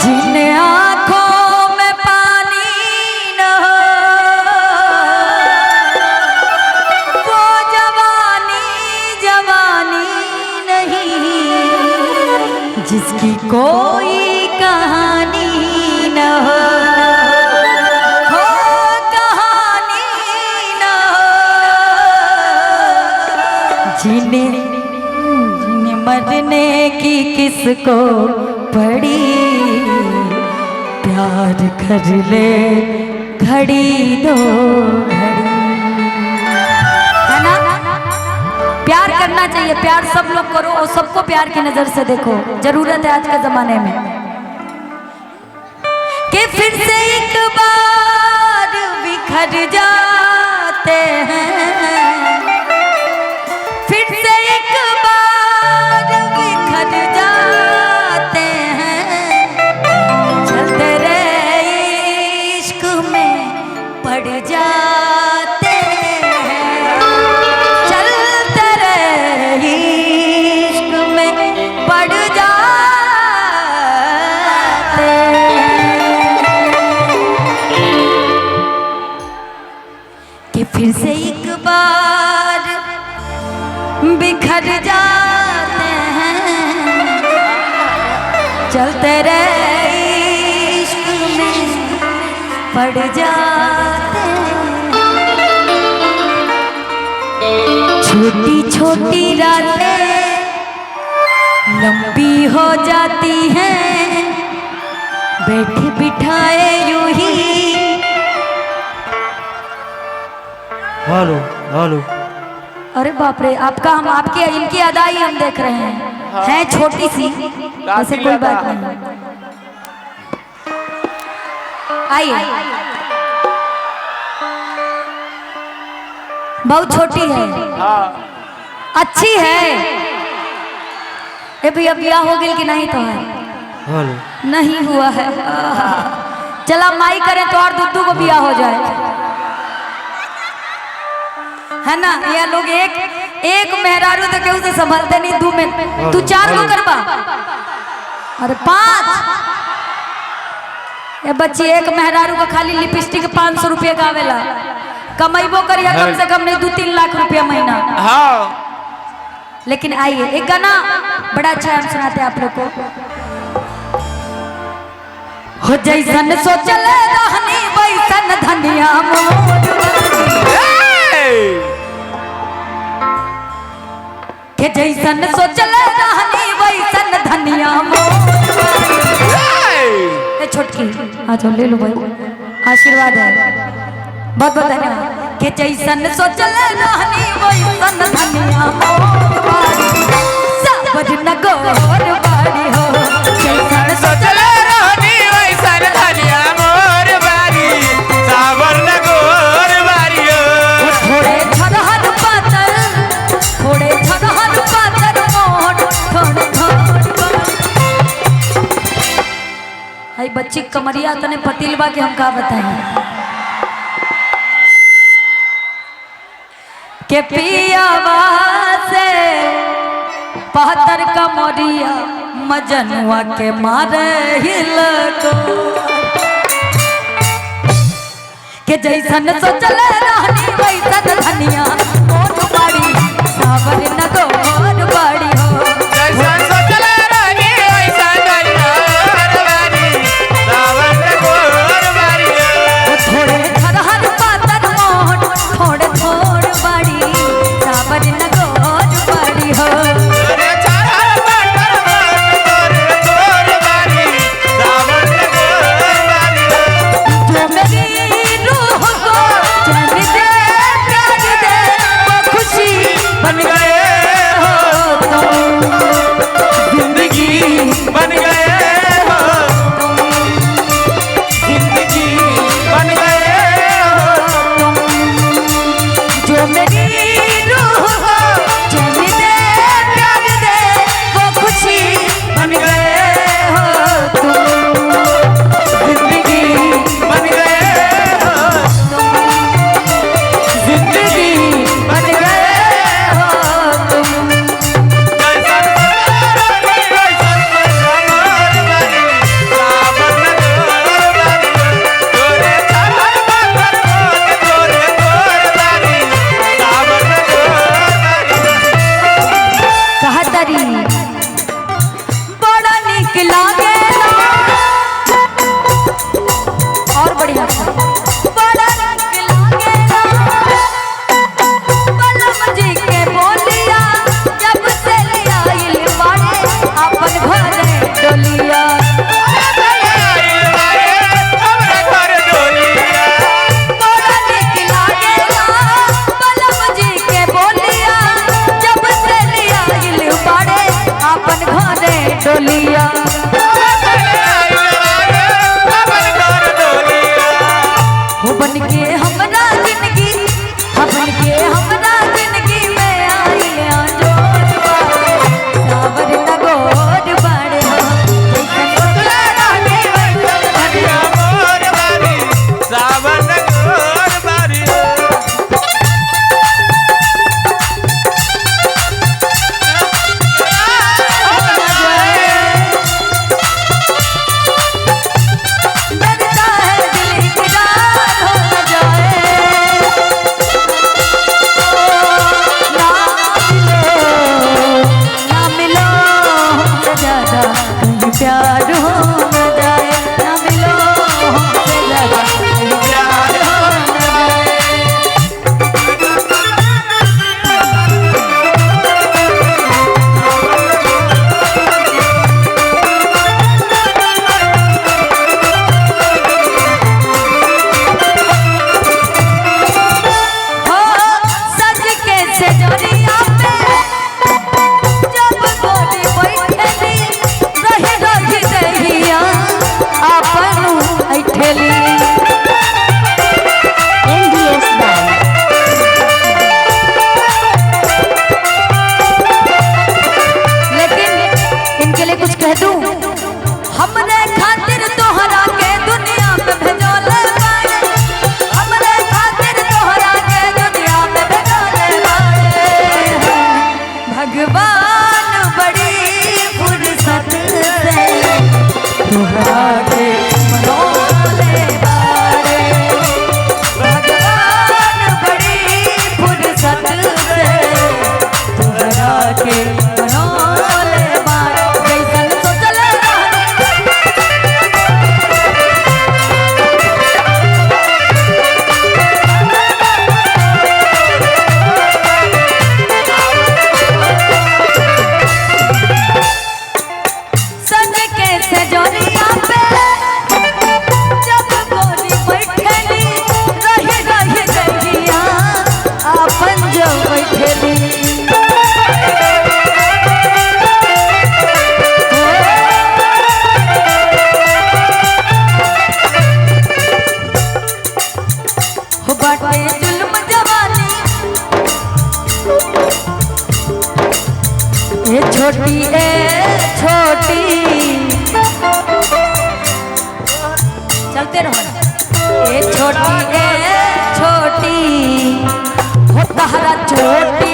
जिन आँखों में पानी न हो वो जवानी जवानी नहीं, जिसकी कोई कहानी न हो कहानी न हो। जिन्हें मरने की किसको पड़ी, प्यार कर ले घड़ी दो घड़ी, है ना? प्यार करना चाहिए, प्यार सब लोग करो और सबको प्यार की नजर से देखो, जरूरत है आज के जमाने में। कि फिर से एक बार बिखर जाते हैं, फिर से एक बार बिखर जाते हैं, चलते रहे इश्क में पड़ जाते हैं, चलते रहे इश्क में पड़ जाते हैं। कि फिर से एक बार बिखर जाते हैं, चलते रहे इश्क में पड़ जाते हैं। छोटी छोटी रातें लंबी हो जाती हैं, बैठे बिठाए यूं ही। Hello hello. अरे बाप रे, आपका हम आपकी इनकी अदाई हम देख रहे हैं, हैं छोटी सी, ऐसे कोई बात नहीं। आइए, बहुत छोटी है, अच्छी है। ए भैया ब्याह हो गई कि नहीं? तो है हेलो। नहीं हुआ है। चला माई करें तो और दुद्दू को ब्याह हो जाए, है ना? ये लोग एक मेहरारू तो केहू से संभलते नहीं, दू में तू 4 को करबा, अरे 5। ये बच्ची एक मेहरारू का खाली लिपस्टिक 500 रुपये का आवेला, कमाइबो करिया कम से कम नहीं 2-3 लाख रुपया महीना। हाँ। लेकिन आइए एक गाना बड़ा अच्छा हम सुनाते हैं आप लोग को। हो जैसन सोचल रहनी वैसन धनिया मोर, के जैसन सोचल रहनी वैसन धनिया मोर। छोटकी आ जाओ, ले लो भाई, आशीर्वाद है, बहुत बहुत धन्यवाद। के जैसन सोचल रहनी वैसन धनिया मोर, सावर नगोर बाड़ी हो। जैसन सोचल रहनी वैसन धनिया मोर बारी, सावर नगोर बारी हो। थोड़े छरहर पातर, थोड़े छरहर पातर मोट, थोड़े हाय बच्ची कमरिया तने पतिलबा के हम का बताएं। के पियावा से 72 कमरिया मजनुआ के मारे हिल को। के जैसन सोचल रहनी वैसन धनिया मोर बाड़ी, सावर नगोर बाड़ी हो। जैसन सोचल रहनी वैसन धनिया मोर बारी, सावर नगोर बारी हो। थोड़े छरहर पातर मोट, थोड़े थोड़ बाड़ी, सावर नगोर बाड़ी हो। थोड़े छरहर पातर मोट, थोड़े थोड़ बारी, सावर नगोर बारी हो। जो मेरी रूह को चैन दे, प्यार दे, वो हमरे खातिर तोहरा के दुनिया में भेजोले बाड़े हमरे खातिर तोहरा के दुनिया में भेजोले बाड़े भगवान बड़ी फुर्सत से तोहरा के मनोले बाड़े भगवान बड़ी फुर्सत से तोहरा के मनोले बाड़े जैसन सोचले सज के सजोरिया पे जब गोरी बैठेली रही रही गइया आपन जो बैठेली हो बाटे जुल्म जवानी ए छोटी चलते रहो ए छोटी हो तहरा छोटी